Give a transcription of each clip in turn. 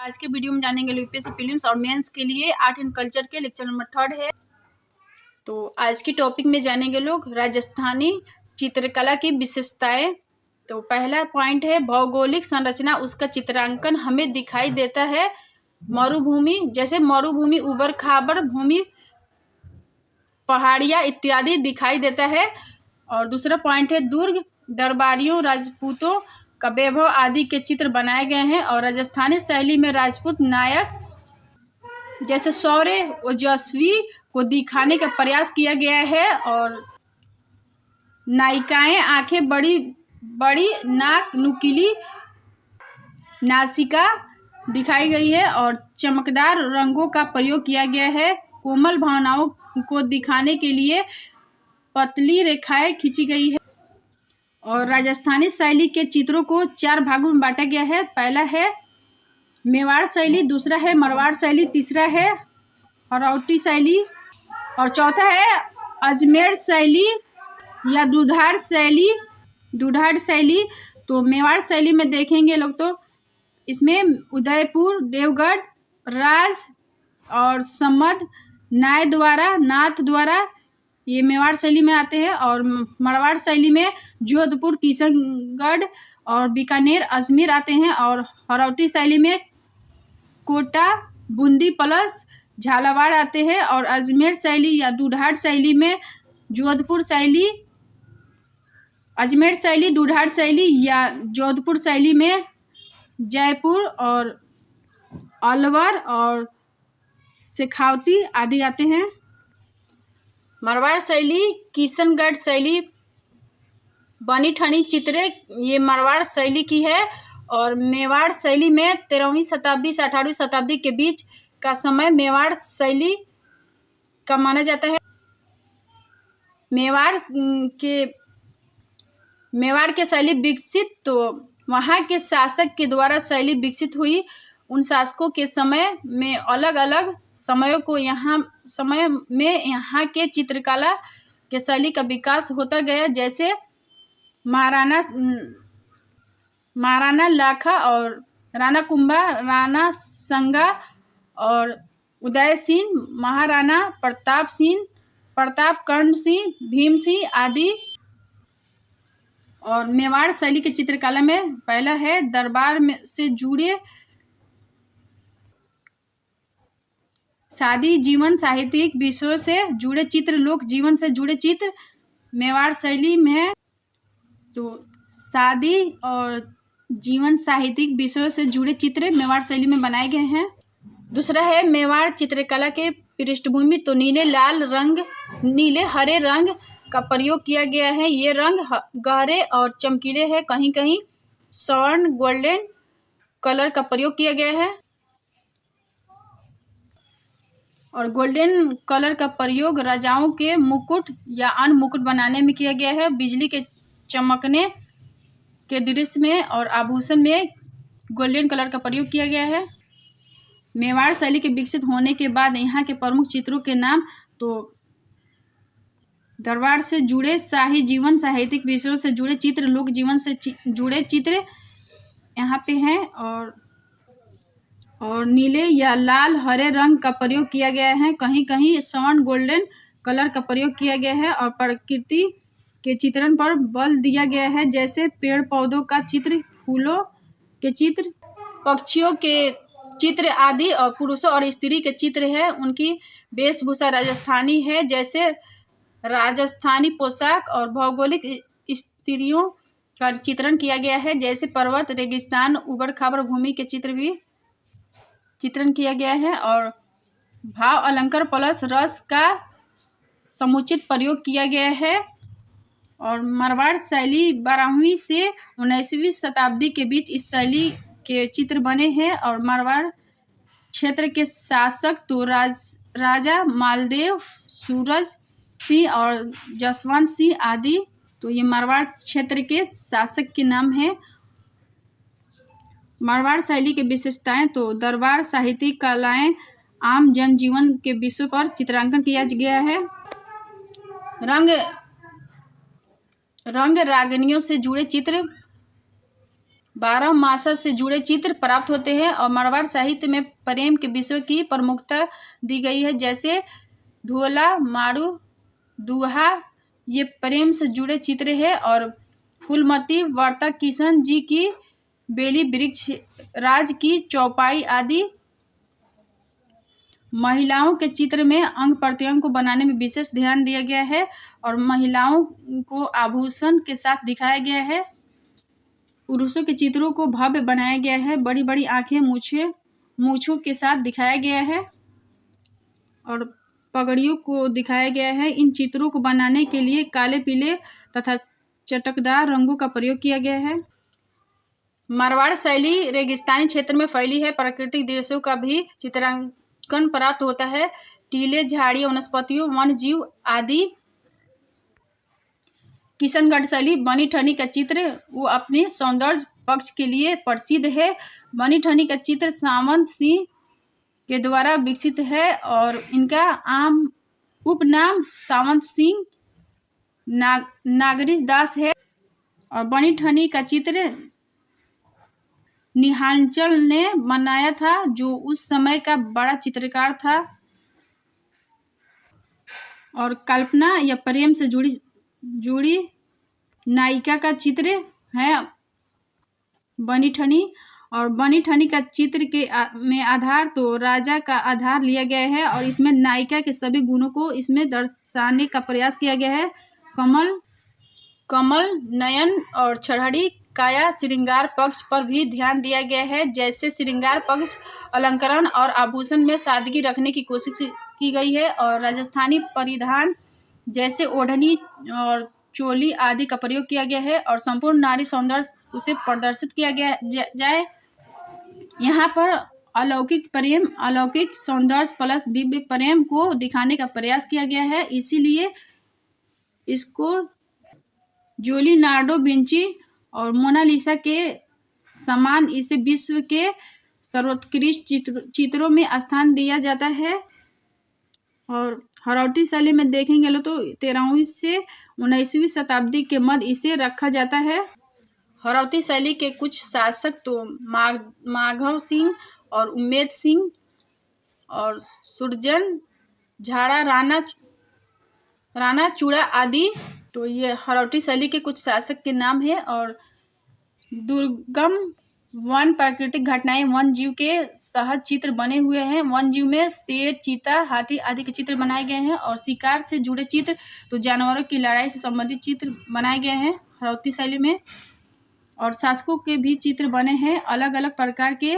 आज के वीडियो में जानेंगे यूपीएससी प्रीलिम्स और मेंस के लिए आर्ट एंड कल्चर के लेक्चर नंबर 3 है। तो आज की टॉपिक में जानेंगे लोग राजस्थानी चित्रकला की विशेषताएं। तो पहला पॉइंट है भौगोलिक संरचना, उसका चित्रांकन हमें दिखाई देता है मरुभूमि, जैसे मरुभूमि, उबड़ खाबड़ भूमि, पहाड़ियाँ इत्यादि दिखाई देता है। और दूसरा पॉइंट है दुर्ग, दरबारियों, राजपूतों का वैभव आदि के चित्र बनाए गए हैं। और राजस्थानी शैली में राजपूत नायक जैसे शौर्य ओजस्वी को दिखाने का प्रयास किया गया है। और नायिकाएं आंखें बड़ी बड़ी, नाक नुकीली, नासिका दिखाई गई है और चमकदार रंगों का प्रयोग किया गया है। कोमल भावनाओं को दिखाने के लिए पतली रेखाएं खींची गई है। और राजस्थानी शैली के चित्रों को 4 भागों में बांटा गया है। पहला है मेवाड़ शैली, दूसरा है मारवाड़ शैली, तीसरा है हरौटी शैली और चौथा है अजमेर शैली या दुधार शैली। तो मेवाड़ शैली में देखेंगे लोग तो इसमें उदयपुर, देवगढ़, राज और समध, नाथ द्वारा ये मेवाड़ शैली में आते हैं। और मारवाड़ शैली में जोधपुर, किशनगढ़ और बीकानेर, अजमेर आते हैं। और हरौटी शैली में कोटा, बूंदी प्लस झालावाड़ आते हैं। और अजमेर शैली या दुधार शैली में जोधपुर शैली, अजमेर शैली, दुधार शैली या जोधपुर शैली में जयपुर और अलवर और शेखावती आदि आते हैं। मारवाड़ शैली, किशनगढ़ शैली, बनी ठनी चित्रे ये मारवाड़ शैली की है। और मेवाड़ शैली में 13वीं शताब्दी से 18वीं शताब्दी के बीच का समय मेवाड़ शैली का माना जाता है। मेवाड़ के शैली विकसित, तो वहाँ के शासक के द्वारा शैली विकसित हुई। उन शासकों के समय में अलग अलग समयों को यहाँ के चित्रकला के शैली का विकास होता गया, जैसे महाराणा लाखा और राणा कुंभा, राणा संगा और उदय सिंह, महाराणा प्रताप कर्ण सिंह, भीम सिंह आदि। और मेवाड़ शैली के चित्रकला में पहला है दरबार में से जुड़े शादी जीवन, साहित्यिक विषयों से जुड़े चित्र, लोक जीवन से जुड़े चित्र मेवाड़ शैली में। तो शादी और जीवन, साहित्यिक विषयों से जुड़े चित्र मेवाड़ शैली में बनाए गए हैं। दूसरा है मेवाड़ चित्रकला के पृष्ठभूमि, तो नीले हरे रंग का प्रयोग किया गया है। ये रंग गहरे और चमकीले हैं, कहीं कहीं स्वर्ण गोल्डन कलर का प्रयोग किया गया है। और गोल्डन कलर का प्रयोग राजाओं के मुकुट या अन्य मुकुट बनाने में किया गया है। बिजली के चमकने के दृश्य में और आभूषण में गोल्डन कलर का प्रयोग किया गया है। मेवाड़ शैली के विकसित होने के बाद यहाँ के प्रमुख चित्रों के नाम, तो दरबार से जुड़े शाही जीवन, साहित्यिक विषयों से जुड़े चित्र, लोक जीवन से जुड़े चित्र यहाँ पे हैं। और नीले या लाल हरे रंग का प्रयोग किया गया है, कहीं कहीं स्वर्ण गोल्डन कलर का प्रयोग किया गया है। और प्रकृति के चित्रण पर बल दिया गया है, जैसे पेड़ पौधों का चित्र, फूलों के चित्र, पक्षियों के चित्र आदि। और पुरुषों और स्त्री के चित्र है, उनकी वेशभूषा राजस्थानी है, जैसे राजस्थानी पोशाक। और भौगोलिक स्थितियों का चित्रण किया गया है, जैसे पर्वत, रेगिस्तान, उबड़ खाबड़ भूमि के चित्र भी चित्रण किया गया है। और भाव अलंकार प्लस रस का समुचित प्रयोग किया गया है। और मारवाड़ शैली 12वीं से 19वीं शताब्दी के बीच इस शैली के चित्र बने हैं। और मारवाड़ क्षेत्र के शासक तो राजा मालदेव, सूरज सिंह और जसवंत सिंह आदि, तो ये मारवाड़ क्षेत्र के शासक के नाम हैं। मारवाड़ शैली के विशेषताएं, तो दरबार, साहित्यिक कलाएं, आम जनजीवन के विषयों पर चित्रांकन किया गया है। रंग रागनियों से जुड़े चित्र 12 मासा से जुड़े चित्र प्राप्त होते हैं और मारवाड़ साहित्य में प्रेम के विषयों की प्रमुखता दी गई है, जैसे ढोला, मारू, दुहा, ये प्रेम से जुड़े चित्र है। और फूलमती वार्ता किशन जी की बेली वृक्ष, राज की चौपाई आदि। महिलाओं के चित्र में अंग प्रत्यंग को बनाने में विशेष ध्यान दिया गया है और महिलाओं को आभूषण के साथ दिखाया गया है। पुरुषों के चित्रों को भव्य बनाया गया है, बड़ी बड़ी आंखें, मूछों के साथ दिखाया गया है और पगड़ियों को दिखाया गया है। इन चित्रों को बनाने के लिए काले, पीले तथा चटकदार रंगों का प्रयोग किया गया है। मारवाड़ शैली रेगिस्तानी क्षेत्र में फैली है। प्राकृतिक दृश्यों का भी चित्रांकन प्राप्त होता है, टीले, झाड़ियों, वनस्पतियों, वन जीव आदि। किशनगढ़ शैली बनी ठनी का चित्र वो अपने सौंदर्य पक्ष के लिए प्रसिद्ध है। बनी ठनी का चित्र सावंत सिंह के द्वारा विकसित है और इनका आम उपनाम सावंत सिंह नागरीश दास है। और बनी ठनी का चित्र निहांचल ने बनाया था, जो उस समय का बड़ा चित्रकार था। और कल्पना या प्रेम से जुड़ी नायिका का चित्र है बनी ठनी। और बनी ठनी का चित्र में आधार तो राजा का आधार लिया गया है और इसमें नायिका के सभी गुणों को इसमें दर्शाने का प्रयास किया गया है। कमल नयन और छड़हड़ी काया श्रृंगार पक्ष पर भी ध्यान दिया गया है, जैसे श्रृंगार पक्ष अलंकरण और आभूषण में सादगी रखने की कोशिश की गई है और राजस्थानी परिधान जैसे ओढ़नी और चोली आदि का प्रयोग किया गया है और संपूर्ण नारी सौंदर्य उसे प्रदर्शित किया गया जाए। यहाँ पर अलौकिक प्रेम, अलौकिक सौंदर्य प्लस दिव्य प्रेम को दिखाने का प्रयास किया गया है, इसीलिए इसको लियोनार्डो विंची और मोनालिसा के समान इसे विश्व के सर्वोत्कृष्ट चित्रों में स्थान दिया जाता है। और हरौटी शैली में देखेंगे तो 13वीं से 19वीं शताब्दी के मध्य इसे रखा जाता है। हरौती शैली के कुछ शासक तो माधव सिंह और उम्मेद सिंह और सुरजन झाड़ा, राणा चूड़ा आदि, तो ये हरौटी शैली के कुछ शासक के नाम है। और दुर्गम वन प्राकृतिक घटनाएं, वन जीव के सहज चित्र बने हुए हैं। वन जीव में शेर, चीता, हाथी आदि के चित्र बनाए गए हैं और शिकार से जुड़े चित्र तो जानवरों की लड़ाई से संबंधित चित्र बनाए गए हैं हरौती शैली में। और शासकों के भी चित्र बने हैं, अलग अलग प्रकार के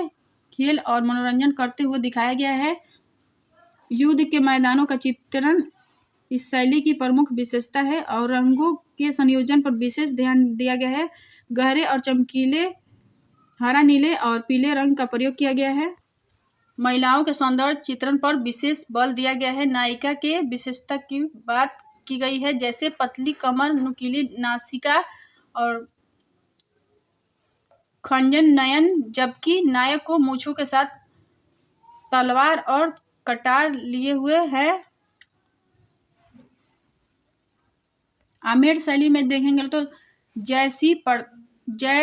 खेल और मनोरंजन करते हुए दिखाया गया है। युद्ध के मैदानों का चित्रण इस शैली की प्रमुख विशेषता है और रंगों के संयोजन पर विशेष ध्यान दिया गया है। गहरे और चमकीले हरा, नीले और पीले रंग का प्रयोग किया गया है। महिलाओं के सौंदर्य चित्रण पर विशेष बल दिया गया है। नायिका के विशेषता की बात की गई है, जैसे पतली कमर, नुकीली नासिका और खंजन नयन, जबकि नायक को मूंछों के साथ तलवार और कटार लिए हुए है। आमेर शैली में देखेंगे तो जय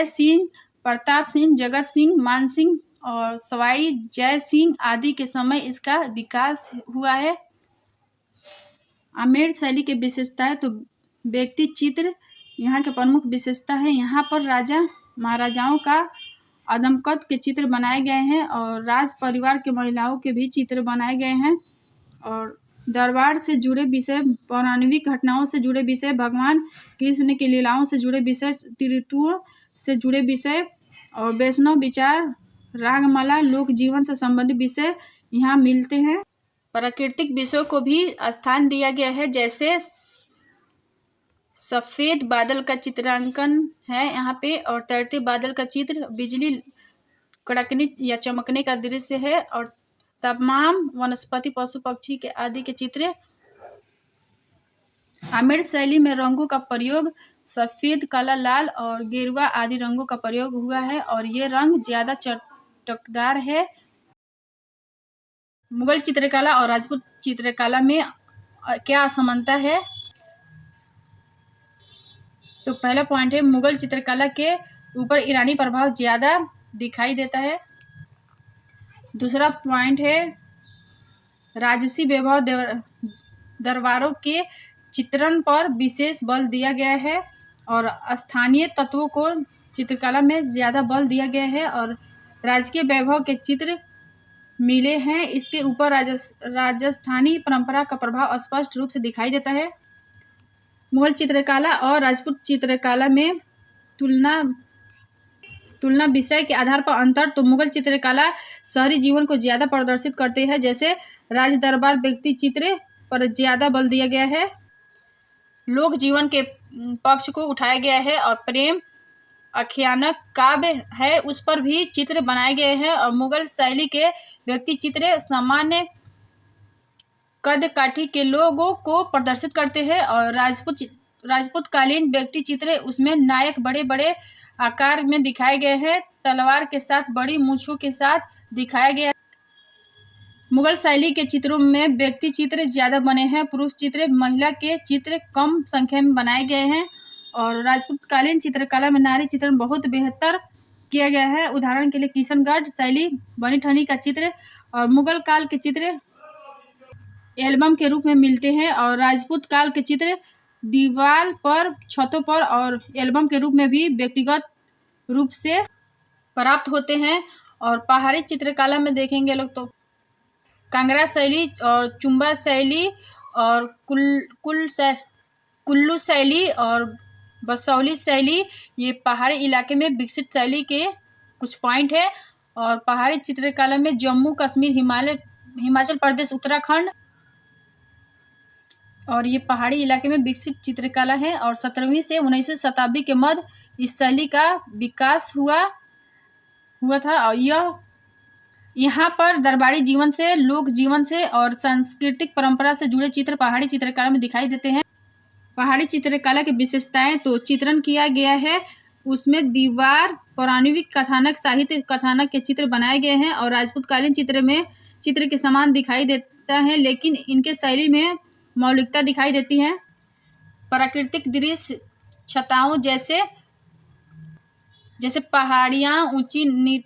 सिंह, प्रताप सिंह, जगत सिंह, मान सिंह और सवाई जय सिंह आदि के समय इसका विकास हुआ है। आमेर शैली के विशेषताएं तो व्यक्ति चित्र यहाँ के प्रमुख विशेषता है। यहाँ पर राजा महाराजाओं का अदमकद के चित्र बनाए गए हैं और राज परिवार के महिलाओं के भी चित्र बनाए गए हैं। और दरबार से जुड़े विषय, पौराणिक घटनाओं से जुड़े विषय, भगवान कृष्ण की लीलाओं से जुड़े विषय, ऋतुओं से जुड़े विषय और वैष्णव विचार, रागमाला, लोक जीवन से संबंधित विषय यहाँ मिलते हैं। प्राकृतिक विषयों को भी स्थान दिया गया है, जैसे सफ़ेद बादल का चित्रांकन है यहाँ पे और तैरते बादल का चित्र, बिजली कड़कने या चमकने का दृश्य है और तमाम वनस्पति, पशु पक्षी के आदि के चित्र। आमेर शैली में रंगों का प्रयोग सफ़ेद, काला, लाल और गेरुआ आदि रंगों का प्रयोग हुआ है और ये रंग ज़्यादा चटकदार है। मुगल चित्रकला और राजपूत चित्रकला में क्या असमानता है? तो पहला पॉइंट है मुगल चित्रकला के ऊपर ईरानी प्रभाव ज़्यादा दिखाई देता है। दूसरा पॉइंट है राजसी वैभव दरबारों के चित्रण पर विशेष बल दिया गया है और स्थानीय तत्वों को चित्रकला में ज़्यादा बल दिया गया है और राजकीय वैभव के चित्र मिले हैं। इसके ऊपर राजस्थानी परंपरा का प्रभाव स्पष्ट रूप से दिखाई देता है। मुगल चित्रकला और राजपूत चित्रकला में तुलना विषय के आधार पर अंतर। तो मुगल चित्रकला शहरी जीवन को ज़्यादा प्रदर्शित करते हैं, जैसे राज दरबार व्यक्ति चित्र पर ज़्यादा बल दिया गया है, लोक जीवन के पक्ष को उठाया गया है और प्रेम आख्यानक काव्य है उस पर भी चित्र बनाए गए हैं। और मुगल शैली के व्यक्ति चित्र सामान्य कद काठी के लोगों को प्रदर्शित करते हैं और राजपूत कालीन व्यक्ति चित्र उसमें नायक बड़े बड़े आकार में दिखाए गए हैं, तलवार के साथ बड़ी मूंछों के साथ दिखाया गया है। मुगल शैली के चित्रों में व्यक्ति चित्र ज़्यादा बने हैं, पुरुष चित्र महिला के चित्र कम संख्या में बनाए गए हैं और राजपूत कालीन चित्रकला में नारी चित्रण बहुत बेहतर किया गया है। उदाहरण के लिए किशनगढ़ शैली बनी ठनी का चित्र और मुगल काल के चित्र एल्बम के रूप में मिलते हैं और राजपूत काल के चित्र दीवार पर, छतों पर और एल्बम के रूप में भी व्यक्तिगत रूप से प्राप्त होते हैं। और पहाड़ी चित्रकला में देखेंगे लोग तो कांगड़ा शैली और चुंबा शैली और कुल्लू शैली और बसौली शैली, ये पहाड़ी इलाके में विकसित शैली के कुछ पॉइंट है। और पहाड़ी चित्रकला में जम्मू कश्मीर, हिमाचल प्रदेश, उत्तराखंड और ये पहाड़ी इलाके में विकसित चित्रकला है। और 17वीं से 19वीं शताब्दी के मध्य इस शैली का विकास हुआ था और यहाँ पर दरबारी जीवन से, लोक जीवन से और सांस्कृतिक परंपरा से जुड़े चित्र पहाड़ी चित्रकला में दिखाई देते हैं। पहाड़ी चित्रकला की विशेषताएं तो चित्रण किया गया है उसमें दीवार, पौराणिक कथानक, साहित्य कथानक के चित्र बनाए गए हैं और राजपूतकालीन चित्र में चित्र के समान दिखाई देता है, लेकिन इनके शैली में मौलिकता दिखाई देती है। प्राकृतिक दृश्य छटाओं जैसे पहाड़ियाँ, ऊंची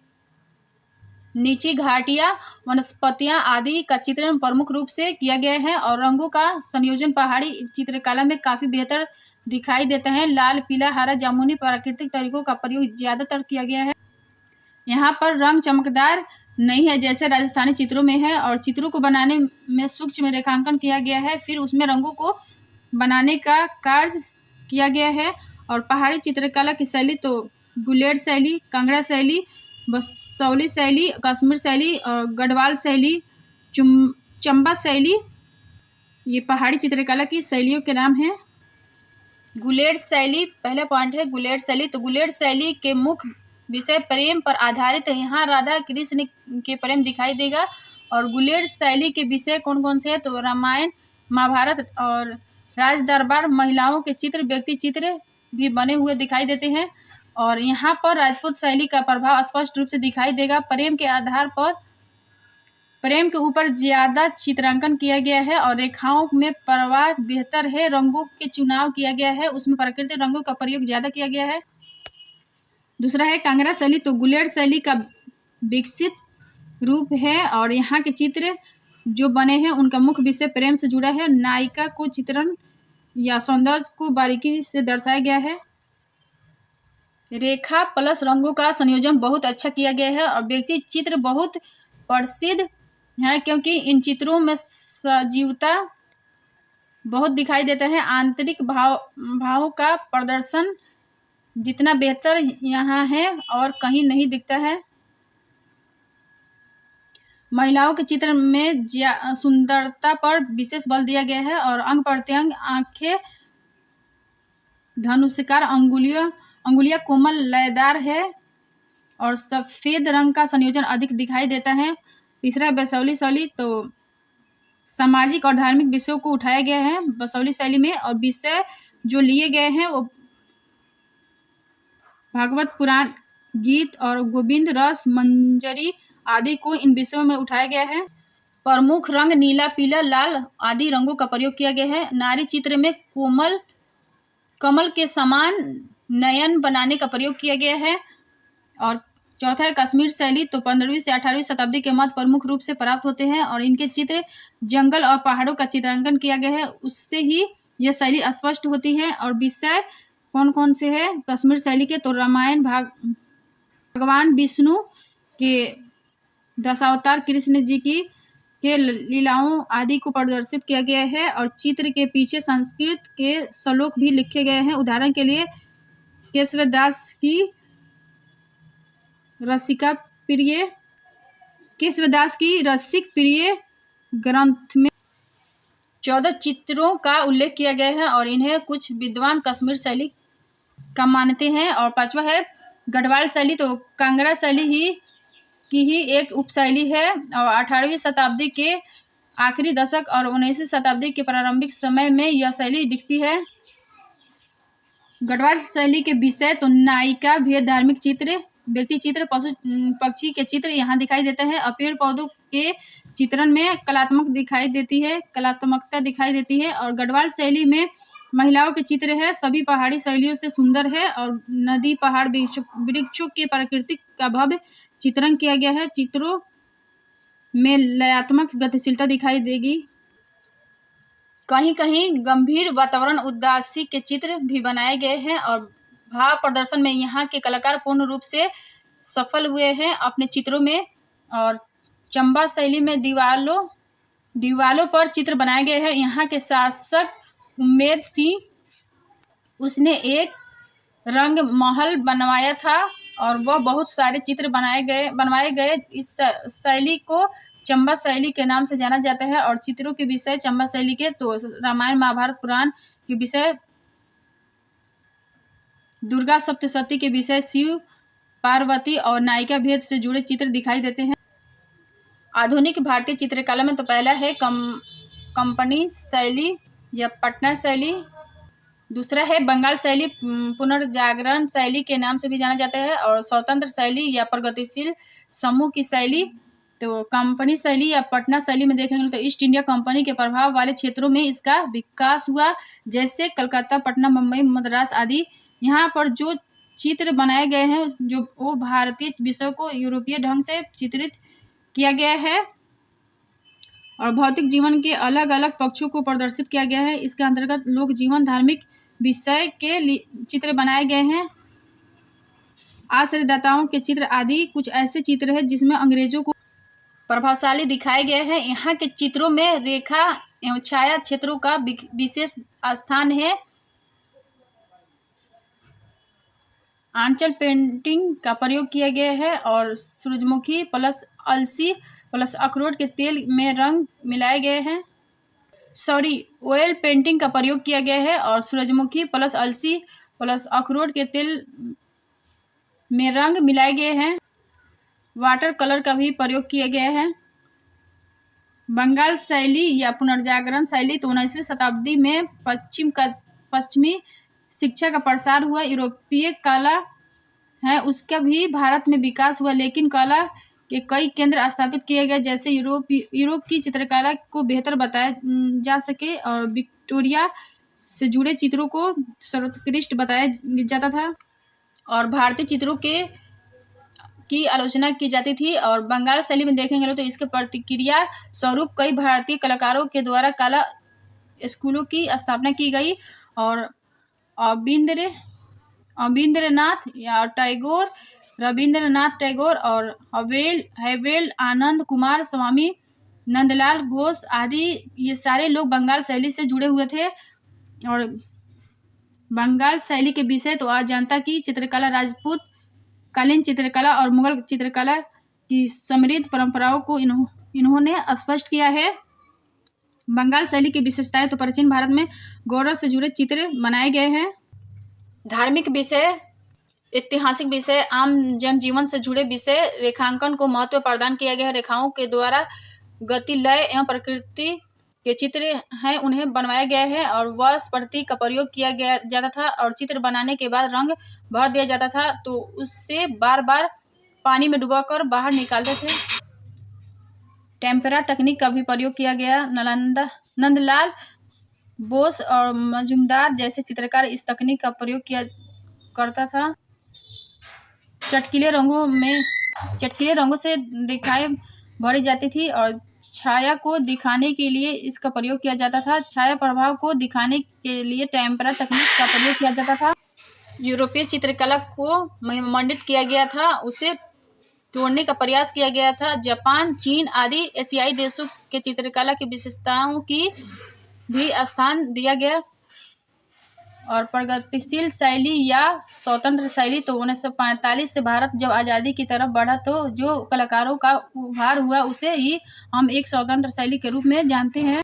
नीची घाटियाँ, वनस्पतियाँ आदि का चित्रण प्रमुख रूप से किया गया है और रंगों का संयोजन पहाड़ी चित्रकला में काफ़ी बेहतर दिखाई देता है। लाल, पीला, हरा, जामुनी प्राकृतिक तरीकों का प्रयोग ज़्यादातर किया गया है। यहाँ पर रंग चमकदार नहीं है जैसे राजस्थानी चित्रों में है और चित्रों को बनाने में सूक्ष्म रेखांकन किया गया है, फिर उसमें रंगों को बनाने का कार्य किया गया है। और पहाड़ी चित्रकला की शैली तो गुलेड शैली, कांगड़ा शैली, बसौली शैली, कश्मीर शैली और गढ़वाल शैली, चंबा शैली, ये पहाड़ी चित्रकला की शैलियों के नाम हैं। गुलेड शैली, पहला पॉइंट है गुलेड शैली। तो गुलेड शैली के मुख्य विषय प्रेम पर आधारित है। यहाँ राधा कृष्ण के प्रेम दिखाई देगा। और गुलेड शैली के विषय कौन कौन से हैं तो रामायण, महाभारत और राज दरबार, महिलाओं के चित्र, व्यक्ति चित्र भी बने हुए दिखाई देते हैं। और यहाँ पर राजपूत शैली का प्रभाव स्पष्ट रूप से दिखाई देगा। प्रेम के आधार पर प्रेम के ऊपर ज़्यादा चित्रांकन किया गया है और रेखाओं में प्रवाह बेहतर है। रंगों के चुनाव किया गया है, उसमें प्राकृतिक रंगों का प्रयोग ज़्यादा किया गया है। दूसरा है कांगड़ा शैली। तो गुलेड शैली का विकसित रूप है और यहाँ के चित्र जो बने हैं उनका मुख्य विषय प्रेम से जुड़ा है। नायिका को चित्रण या सौंदर्य को बारीकी से दर्शाया गया है। रेखा प्लस रंगों का संयोजन बहुत अच्छा किया गया है और व्यक्ति चित्र बहुत प्रसिद्ध है क्योंकि इन चित्रों में सजीवता बहुत दिखाई देता है। आंतरिक भावों का प्रदर्शन जितना बेहतर यहाँ है और कहीं नहीं दिखता है। महिलाओं के चित्र में सुंदरता पर विशेष बल दिया गया है और अंग प्रत्यंग, आंखें, धनुषाकार, अंगुलियां कोमल लयदार है और सफ़ेद रंग का संयोजन अधिक दिखाई देता है। तीसरा बसौली शैली। तो सामाजिक और धार्मिक विषयों को उठाया गया है बसौली शैली में और विषय जो लिए गए हैं वो भागवत पुराण, गीत और गोविंद रस, मंजरी आदि को इन विषयों में उठाया गया है। प्रमुख रंग नीला, पीला, लाल आदि रंगों का प्रयोग किया गया है। नारी चित्र में कमल के समान नयन बनाने का प्रयोग किया गया है। और चौथा है कश्मीर शैली, तो 15वीं से 18वीं शताब्दी के मध्य प्रमुख रूप से प्राप्त होते हैं और इनके चित्र जंगल और पहाड़ों का चित्रांकन किया गया है, उससे ही यह शैली स्पष्ट होती है। और विषय कौन कौन से है कश्मीर शैली के, तो रामायण, भगवान विष्णु के दशावतार, कृष्ण जी की के लीलाओं आदि को प्रदर्शित किया गया है। और चित्र के पीछे संस्कृत के श्लोक भी लिखे गए हैं। उदाहरण के लिए केशवदास की रसिक प्रिय ग्रंथ में 14 चित्रों का उल्लेख किया गया है और इन्हें कुछ विद्वान कश्मीर शैली का मानते हैं। और पांचवा है गढ़वाल शैली, तो कांगड़ा शैली की ही एक उपशैली है और 18वीं शताब्दी के आखिरी दशक और 19वीं शताब्दी के प्रारंभिक समय में यह शैली दिखती है। गढ़वाल शैली के विषय तो नायिका, भेद, धार्मिक चित्र, व्यक्ति चित्र, पशु पक्षी के चित्र यहाँ दिखाई देते हैं और पेड़ पौधों के चित्रण में कलात्मकता दिखाई देती है। और गढ़वाल शैली में महिलाओं के चित्र है, सभी पहाड़ी शैलियों से सुंदर है और नदी, पहाड़, वृक्षों के प्राकृतिक का भव्य चित्रण किया गया है। चित्रों में लयात्मक गतिशीलता दिखाई देगी। कहीं कहीं गंभीर वातावरण, उदासी के चित्र भी बनाए गए हैं और भाव प्रदर्शन में यहाँ के कलाकार पूर्ण रूप से सफल हुए हैं अपने चित्रों में। और चंबा शैली में दीवालों पर चित्र बनाए गए हैं। यहाँ के शासक उम्मेद सिंह, उसने एक रंग महल बनवाया था और वह बहुत सारे चित्र बनवाए गए। इस शैली को चंबा शैली के नाम से जाना जाता है। और चित्रों के विषय चंबा शैली के तो रामायण, महाभारत, पुराण के विषय, दुर्गा सप्तशती के विषय, शिव पार्वती और नायिका भेद से जुड़े चित्र दिखाई देते हैं। आधुनिक भारतीय चित्रकला में तो पहला है कंपनी शैली या पटना शैली, दूसरा है बंगाल शैली, पुनर्जागरण शैली के नाम से भी जाना जाता है, और स्वतंत्र शैली या प्रगतिशील समूह की शैली। तो कंपनी शैली या पटना शैली में देखेंगे तो ईस्ट इंडिया कंपनी के प्रभाव वाले क्षेत्रों में इसका विकास हुआ, जैसे कलकत्ता, पटना, मुंबई, मद्रास आदि। यहाँ पर जो चित्र बनाए गए हैं जो वो भारतीय विषयों को यूरोपीय ढंग से चित्रित किया गया है और भौतिक जीवन के अलग अलग पक्षों को प्रदर्शित किया गया है। इसके अंतर्गत लोक जीवन, धार्मिक विषय के चित्र बनाए गए हैं। आश्रयदाताओं के चित्र आदि कुछ ऐसे चित्र हैं जिसमें अंग्रेजों को प्रभावशाली दिखाए गए हैं। यहाँ के चित्रों में रेखा एवं छाया क्षेत्रों का विशेष स्थान है। आंचल पेंटिंग का प्रयोग किया गया है और सूरजमुखी प्लस अलसी प्लस अखरोट के तेल में रंग मिलाए गए हैं। ऑयल पेंटिंग का प्रयोग किया गया है और सूरजमुखी प्लस अलसी प्लस अखरोट के तेल में रंग मिलाए गए हैं। वाटर कलर का भी प्रयोग किया गया है। बंगाल शैली या पुनर्जागरण शैली तो 19वीं शताब्दी में पश्चिमी शिक्षा का प्रसार हुआ। यूरोपीय कला है उसका भी भारत में विकास हुआ, लेकिन कला के कई केंद्र स्थापित किए गए, जैसे यूरोप की चित्रकला को बेहतर बताया जा सके और विक्टोरिया से जुड़े चित्रों को सर्वोत्कृष्ट बताया जाता था और भारतीय चित्रों की आलोचना की जाती थी। और बंगाल शैली में देखेंगे तो इसके प्रतिक्रिया स्वरूप कई भारतीय कलाकारों के द्वारा कला स्कूलों की स्थापना की गई और रविंद्रनाथ टैगोर और हवेल आनंद कुमार, स्वामी नंदलाल घोष आदि ये सारे लोग बंगाल शैली से जुड़े हुए थे। और बंगाल शैली के विषय तो अजंता की चित्रकला, राजपूत कालीन चित्रकला और मुगल चित्रकला की समृद्ध परंपराओं को इन्होंने स्पष्ट किया है। बंगाल शैली की विशेषताएं तो प्राचीन भारत में गौरव से जुड़े चित्र बनाए गए हैं। धार्मिक विषय, ऐतिहासिक विषय, आम जनजीवन से जुड़े विषय, रेखांकन को महत्व प्रदान किया गया है। रेखाओं के द्वारा गति, लय एवं प्रकृति के चित्र हैं उन्हें बनवाया गया है और वश प्रतीक का प्रयोग किया जाता था और चित्र बनाने के बाद रंग भर दिया जाता था, तो उससे बार बार पानी में डुबाकर बाहर निकालते थे। टेम्परा तकनीक का भी प्रयोग किया गया। नंदलाल बोस और मजुमदार जैसे चित्रकार इस तकनीक का प्रयोग करता था। चटकीले रंगों से रेखाएं भरी जाती थी और छाया को दिखाने के लिए इसका प्रयोग किया जाता था। छाया प्रभाव को दिखाने के लिए टेम्परा तकनीक का प्रयोग किया जाता था। यूरोपीय चित्रकला को मंडित किया गया था, उसे तोड़ने का प्रयास किया गया था। जापान, चीन आदि एशियाई देशों के चित्रकला की विशेषताओं की भी स्थान दिया गया। और प्रगतिशील शैली या स्वतंत्र शैली, तो 1945 से भारत जब आज़ादी की तरफ बढ़ा तो जो कलाकारों का उभार हुआ उसे ही हम एक स्वतंत्र शैली के रूप में जानते हैं।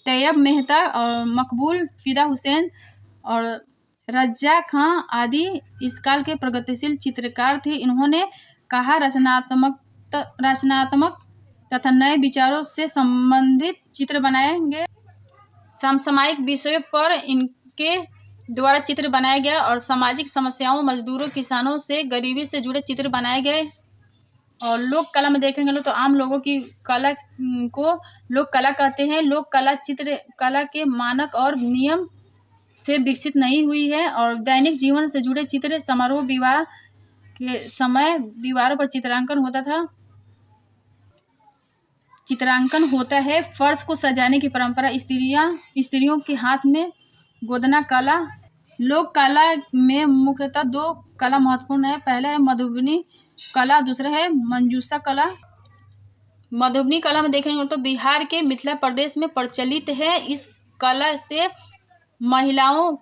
तैयब मेहता और मकबूल, फिदा हुसैन और रज़्ज़ा खां आदि इस काल के प्रगतिशील चित्रकार थे। इन्होंने कहा रचनात्मक तथा नए विचारों से संबंधित चित्र बनाएंगे। समसामयिक विषयों पर इनके द्वारा चित्र बनाया गया और सामाजिक समस्याओं, मजदूरों, किसानों से गरीबी से जुड़े चित्र बनाए गए। और लोक कला में देखेंगे तो आम लोगों की कला को लोक कला कहते हैं। लोक कला चित्रकला के मानक और नियम से विकसित नहीं हुई है और दैनिक जीवन से जुड़े चित्र, समारोह, विवाह के समय दीवारों पर चित्रांकन होता है। फर्श को सजाने की परंपरा स्त्रियों के हाथ में गोदना कला। लोक कला में मुख्यतः दो कला महत्वपूर्ण है। पहला है मधुबनी कला, दूसरा है मंजूषा कला। मधुबनी कला में देखेंगे तो बिहार के मिथिला प्रदेश में प्रचलित है। इस कला से महिलाओं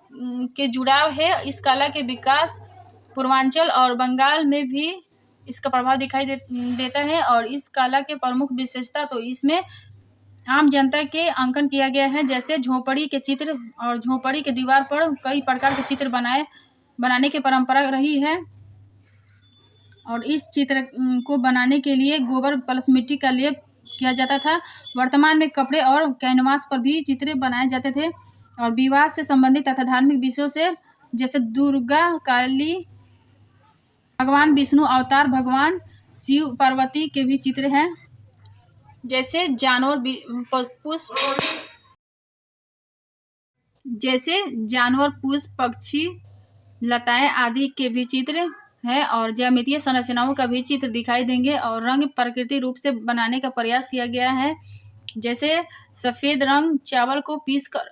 के जुड़ाव है। इस कला के विकास पूर्वांचल और बंगाल में भी इसका प्रभाव दिखाई देता है। और इस कला के प्रमुख विशेषता, तो इसमें आम जनता के अंकन किया गया है, जैसे झोपड़ी के चित्र, और झोपड़ी के दीवार पर कई प्रकार के चित्र बनाने की परंपरा रही है। और इस चित्र को बनाने के लिए गोबर प्लस मिट्टी का लेप किया जाता था। वर्तमान में कपड़े और कैनवास पर भी चित्र बनाए जाते थे। और विवाह से संबंधित तथा धार्मिक विषयों से, जैसे दुर्गा, काली, भगवान विष्णु अवतार, भगवान शिव, पार्वती के भी चित्र हैं। जैसे जानवर, पुष्प, पक्षी, लताएं आदि के भी चित्र है। और ज्यामितीय संरचनाओं का भी चित्र दिखाई देंगे। और रंग प्रकृति रूप से बनाने का प्रयास किया गया है। जैसे सफ़ेद रंग चावल को पीसकर,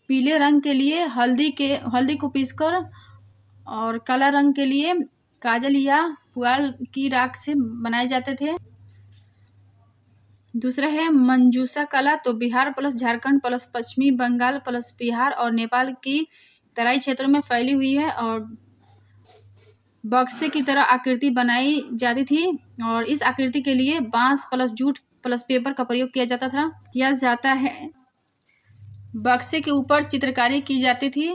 पीले रंग के लिए हल्दी को पीसकर, और काला रंग के लिए काजल या पुआल की राख से बनाए जाते थे। दूसरा है मंजूषा कला, तो बिहार प्लस झारखंड प्लस पश्चिमी बंगाल प्लस बिहार और नेपाल की तराई क्षेत्रों में फैली हुई है। और बक्से की तरह आकृति बनाई जाती थी। और इस आकृति के लिए बांस प्लस जूट प्लस पेपर का प्रयोग किया जाता है। बक्से के ऊपर चित्रकारी की जाती थी।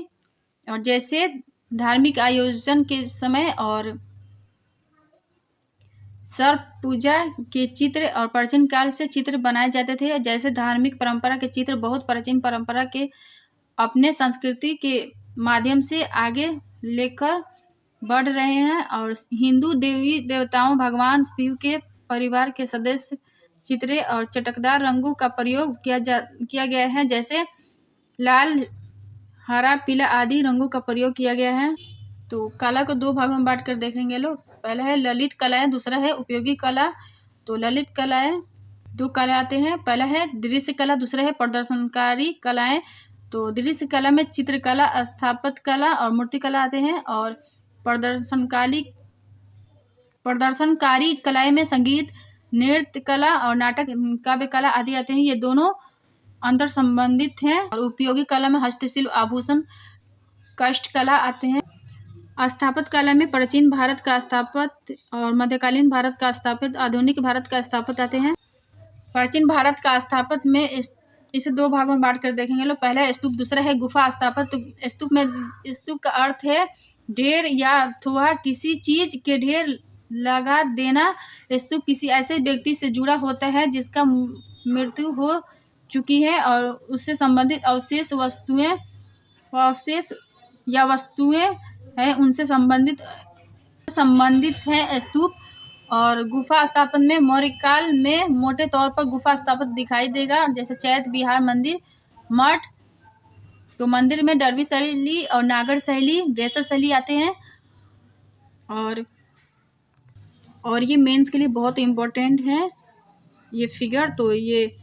और जैसे धार्मिक आयोजन के समय और सर्प पूजा के चित्र और प्राचीन काल से चित्र बनाए जाते थे। जैसे धार्मिक परंपरा के चित्र बहुत प्राचीन परंपरा के अपने संस्कृति के माध्यम से आगे लेकर बढ़ रहे हैं। और हिंदू देवी देवताओं, भगवान शिव के परिवार के सदस्य चित्रे और चटकदार रंगों का प्रयोग किया गया है। जैसे लाल, हरा, पीला आदि रंगों का प्रयोग किया गया है। तो कला को दो भागों में बांट कर देखेंगे लोग। पहला है ललित कलाएं, दूसरा है उपयोगी कला। तो ललित कलाएं दो कला आते हैं। पहला है दृश्य कला, दूसरा है प्रदर्शनकारी कलाएं। तो दृश्य कला में चित्रकला, स्थापत्य कला और मूर्ति कला आते हैं। और प्रदर्शनकारी कलाएं में संगीत, नृत्य कला और नाटक, काव्य कला आदि आते हैं। ये दोनों अंतर संबंधित हैं। और उपयोगी कला में हस्तशिल्प, आभूषण, काष्ठ कला आते हैं। स्थापत्य कला में प्राचीन भारत का स्थापत्य और मध्यकालीन भारत का स्थापत्य, आधुनिक भारत का स्थापत्य आते हैं। प्राचीन भारत का स्थापत्य में इसे दो भागों में बांट कर देखेंगे लोग। पहला है स्तूप, दूसरा है गुफा स्थापत्य। स्तूप का अर्थ है ढेर या थोड़ा किसी चीज के ढेर लगा देना। स्तूप किसी ऐसे व्यक्ति से जुड़ा होता है जिसका मृत्यु हो चुकी है और उससे संबंधित अवशेष वस्तुएं हैं, उनसे संबंधित है स्तूप। और गुफा स्थापत्य में मौर्य काल में मोटे तौर पर गुफा स्थापत्य दिखाई देगा, जैसे चैत्य बिहार मंदिर, मठ, तो मंदिर में डर्बी शैली और नागर शैली, वेसर शैली आते हैं। और ये मेंस के लिए बहुत इम्पोर्टेंट है ये फिगर। तो ये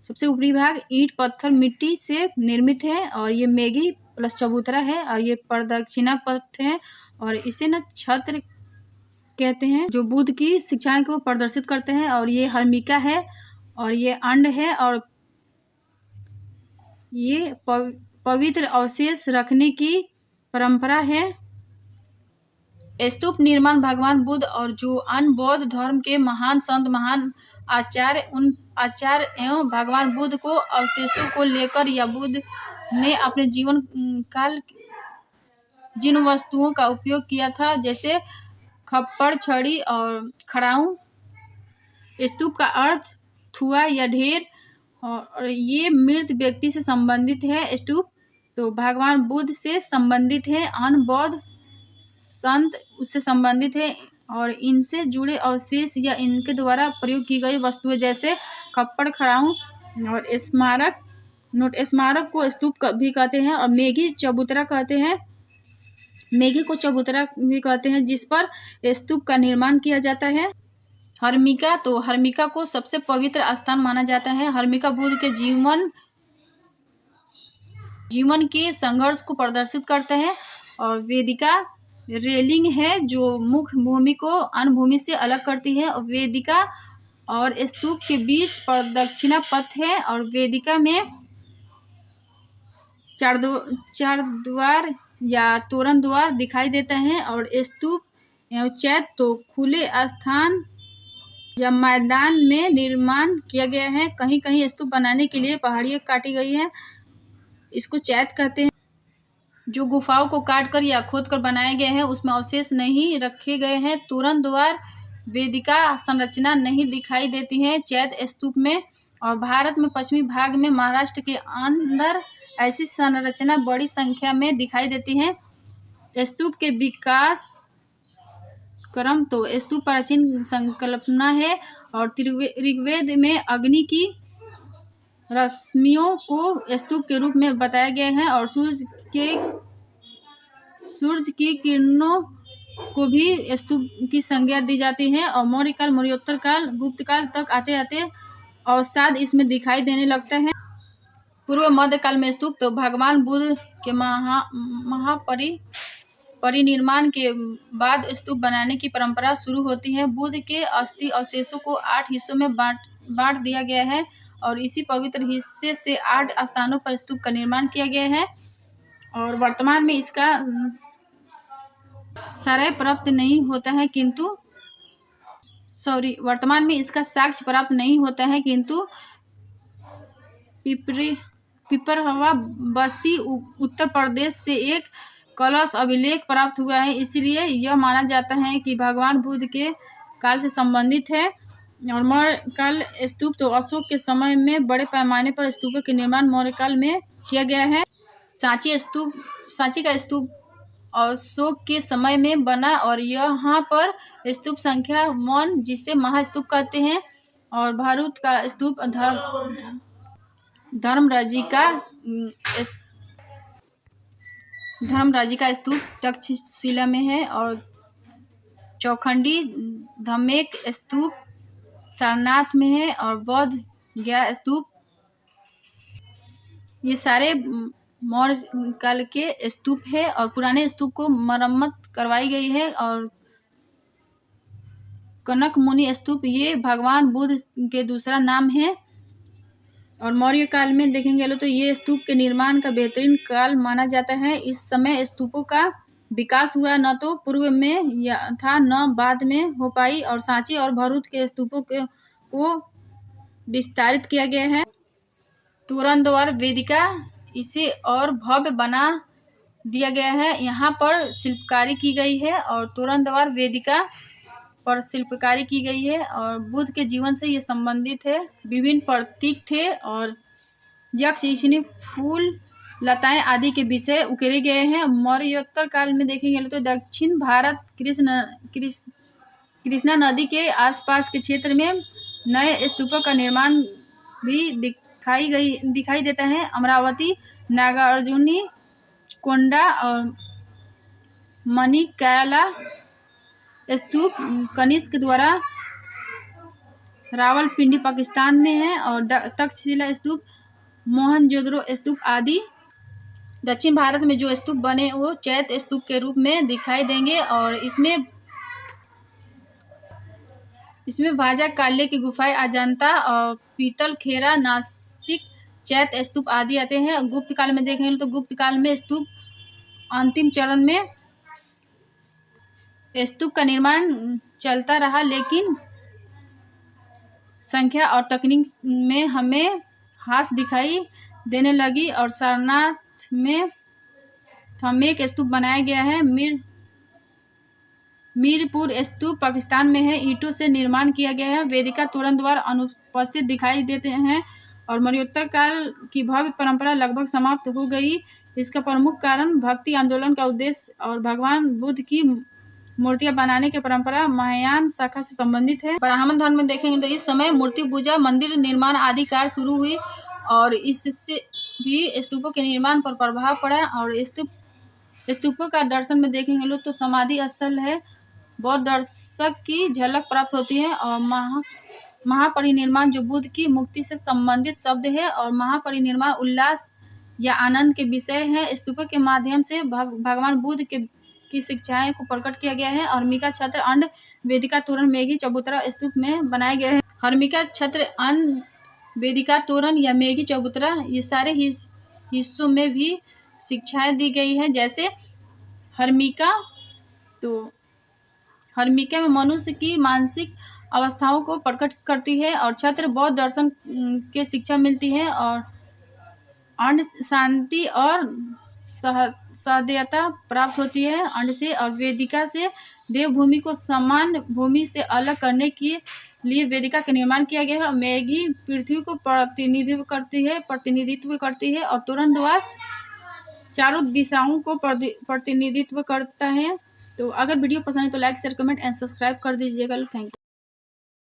सबसे ऊपरी भाग ईंट पत्थर मिट्टी से निर्मित है और ये मेगी प्लस चबूतरा है और ये प्रदक्षिणा पथ है और इसे ना छत्र कहते हैं जो बुद्ध की शिक्षाएं को प्रदर्शित करते हैं। और ये हर्मिका है और ये अंड है और ये पवित्र अवशेष रखने की परंपरा है। स्तूप निर्माण भगवान बुद्ध और जो अन्य बौद्ध धर्म के महान संत महान आचार्य उन आचार्य एवं भगवान बुद्ध को अवशेषों को लेकर या बुद्ध ने अपने जीवन काल जिन वस्तुओं का उपयोग किया था जैसे खप्पड़, छड़ी और खड़ाऊ। स्तूप का अर्थ थुआ या ढेर और ये मृत व्यक्ति से संबंधित है। स्तूप तो भगवान बुद्ध से संबंधित है, अन्य बौद्ध संत उससे संबंधित है और इनसे जुड़े अवशेष या इनके द्वारा प्रयोग की गई वस्तुएं जैसे खप्पड़, खड़ाऊ और स्मारक को स्तूप भी कहते हैं और मेगी चबूतरा कहते हैं। मेगी को चबूतरा भी कहते हैं जिस पर स्तूप का निर्माण किया जाता है। हर्मिका तो हर्मिका को सबसे पवित्र स्थान माना जाता है। हर्मिका बुद्ध के जीवन के संघर्ष को प्रदर्शित करते हैं। और वेदिका रेलिंग है जो मुख्य भूमि को अन्य भूमि से अलग करती है। और वेदिका और स्तूप के बीच प्रदक्षिणा पथ है और वेदिका में चार द्वार या तोरण द्वार दिखाई देते हैं। और स्तूप एवं चैत्य तो खुले स्थान या मैदान में निर्माण किया गया है। कहीं कहीं स्तूप बनाने के लिए पहाड़ियाँ काटी गई हैं, इसको चैत्य कहते हैं। जो गुफाओं को काटकर या खोदकर बनाए गए हैं उसमें अवशेष नहीं रखे गए हैं। तोरण द्वार वेदिका संरचना नहीं दिखाई देती है चैत्य स्तूप में। और भारत में पश्चिमी भाग में महाराष्ट्र के अंदर ऐसी संरचना बड़ी संख्या में दिखाई देती है। स्तूप के विकास क्रम तो स्तूप प्राचीन संकल्पना है और ऋग्वेद में अग्नि की रश्मियों को स्तूप के रूप में बताया गया है और सूर्य की किरणों को भी स्तूप की संज्ञा दी जाती है। और मौर्य काल, मौर्योत्तर काल, गुप्त काल तक आते आते अवसाद इसमें दिखाई देने लगता है। पूर्व मध्य काल में स्तूप तो भगवान बुद्ध के परिनिर्माण के बाद स्तूप बनाने की परंपरा शुरू होती है। बुद्ध के अस्थि अवशेषों को 8 हिस्सों में बांट दिया गया है और इसी पवित्र हिस्से से 8 स्थानों पर स्तूप का निर्माण किया गया है। और वर्तमान में इसका साक्ष्य प्राप्त नहीं होता है किंतु पिपरहवा बस्ती उत्तर प्रदेश से एक कलश अभिलेख प्राप्त हुआ है। इसलिए यह माना जाता है कि भगवान बुद्ध के काल से संबंधित है। और मौर्य काल स्तूप तो अशोक के समय में बड़े पैमाने पर स्तूपों के निर्माण मौर्य काल में किया गया है। सांची का स्तूप अशोक के समय में बना और यहाँ पर स्तूप संख्या 1 जिसे महास्तूप कहते हैं। और भरूच का स्तूप धर्मराजी का स्तूप तक्षशिला में है। और चौखंडी धमेक स्तूप सारनाथ में है। और बौद्ध गया स्तूप ये सारे मौर्य काल के स्तूप है। और पुराने स्तूप को मरम्मत करवाई गई है। और कनक मुनि स्तूप ये भगवान बुद्ध के दूसरा नाम है। और मौर्य काल में देखेंगे तो ये स्तूप के निर्माण का बेहतरीन काल माना जाता है। इस समय स्तूपों का विकास हुआ न तो पूर्व में था न बाद में हो पाई। और सांची और भरूच के स्तूपों को विस्तारित किया गया है। तोरण द्वार वेदिका इसे और भव्य बना दिया गया है। यहाँ पर शिल्पकारी की गई है और तोरण द्वार वेदिका पर शिल्पकारी की गई है। और बुद्ध के जीवन से ये संबंधित है। विभिन्न प्रतीक थे और यक्ष, ईशनी, फूल, लताएं आदि के विषय उकेरे गए हैं। मौर्योत्तर काल में देखेंगे तो दक्षिण भारत कृष्णा नदी के आसपास के क्षेत्र में नए स्तूपों का निर्माण भी दिखाई देता है। अमरावती, नागार्जुनी कोंडा और मणिकैला स्तूप कनिष्क द्वारा रावलपिंडी पाकिस्तान में है, और तक्षशिला स्तूप, मोहनजोदड़ो स्तूप आदि दक्षिण भारत में जो स्तूप बने वो चैत्य स्तूप के रूप में दिखाई देंगे। और इसमें भाजा काले की गुफाएं, अजंता और पीतल खेरा, नासिक चैत्य स्तूप आदि आते हैं। गुप्त काल में देखेंगे तो गुप्त काल में स्तूप अंतिम चरण में स्तूप का निर्माण चलता रहा, लेकिन संख्या और तकनीक में हमें हास दिखाई देने लगी। और सारनाथ में एक स्तूप बनाया गया है। मीरपुर स्तूप पाकिस्तान में है, ईंटों से निर्माण किया गया है। वेदिका तोरण द्वार अनुपस्थित दिखाई देते हैं, और मौर्योत्तर काल की भव्य परंपरा लगभग समाप्त हो गई। इसका प्रमुख कारण भक्ति आंदोलन का उद्देश्य और भगवान बुद्ध की मूर्तियां बनाने की परंपरा महायान शाखा से संबंधित है। ब्राह्मण धर्म में देखेंगे तो इस समय मूर्ति पूजा, मंदिर निर्माण आदि कार्य शुरू हुई, और इससे भी स्तूपों के निर्माण पर प्रभाव पड़ा। और स्तूपों का दर्शन में देखेंगे लोग तो समाधि स्थल है, बौद्ध दर्शक की झलक प्राप्त होती है। और महापरिनिर्वाण जो बुद्ध की मुक्ति से संबंधित शब्द है, और महापरिनिर्वाण उल्लास या आनंद के विषय है। स्तूपों के माध्यम से भगवान बुद्ध की शिक्षाएं को प्रकट किया गया है। हर्मिका छत्र, अंड, वेदिका तोरण, मेघी चबूतरा स्तूप में बनाए गए हैं। हर्मिका छत्र, अंड, वेदिका तोरण या मेघी चबूतरा, ये सारे हिस्सों में भी शिक्षाएं दी गई है। जैसे हर्मिका में मनुष्य की मानसिक अवस्थाओं को प्रकट करती है, और छत्र बौद्ध दर्शन के शिक्षा मिलती है, और अंड शांति और सहृदयता प्राप्त होती है अंड से। और वेदिका से देवभूमि को समान भूमि से अलग करने के लिए वेदिका का निर्माण किया गया है। और मेघी पृथ्वी को प्रतिनिधित्व करती है, और तोरण द्वार चारों दिशाओं को प्रतिनिधित्व करता है। तो अगर वीडियो पसंद है तो like, share, comment and subscribe कर दीजिएगा। Thank you.